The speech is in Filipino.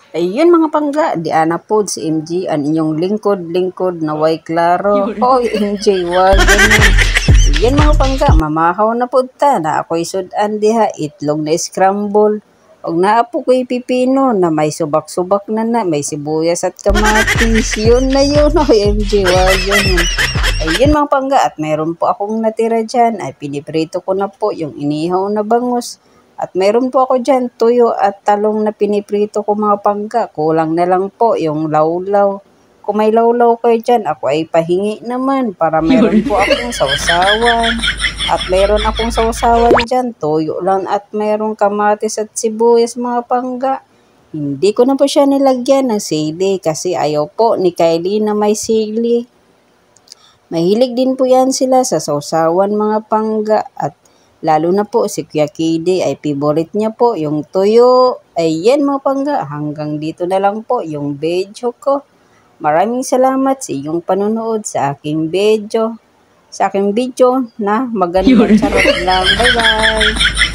Ayun mga pangga, di ana pod si MJ ang inyong lingkod na way klaro. Hoy MJ, wag ganun. Ayan mga pangga, mamahaw na pod ta na ako'y sudan diha itlog na scramble. Og naapo ko'y pipino na may subak-subak na, may sibuyas at kamatis. Yun na yun, hoy MJ, wag ganun. Ayun mga pangga, at mayroon po akong natira dyan, ay piniprito ko na po yung inihaw na bangus. At mayroon po ako dyan, tuyo at talong na piniprito ko mga pangga. Kulang na lang po yung lawlaw. Kung may lawlaw kayo dyan, ako ay pahingi naman para mayroon po akong sausawan. At mayroon akong sausawan dyan, tuyo lang at mayroong kamatis at sibuyas mga pangga. Hindi ko na po siya nilagyan ng sili kasi ayaw po ni Kylie na may sili. Mahilig din po yan sila sa sausawan mga pangga at lalo na po si Kuya Kide ay favorite niya po yung tuyo. Ayan mga pangga, hanggang dito na lang po yung video ko. Maraming salamat sa iyong panonood sa aking video. Na magandang charot lang. Bye-bye!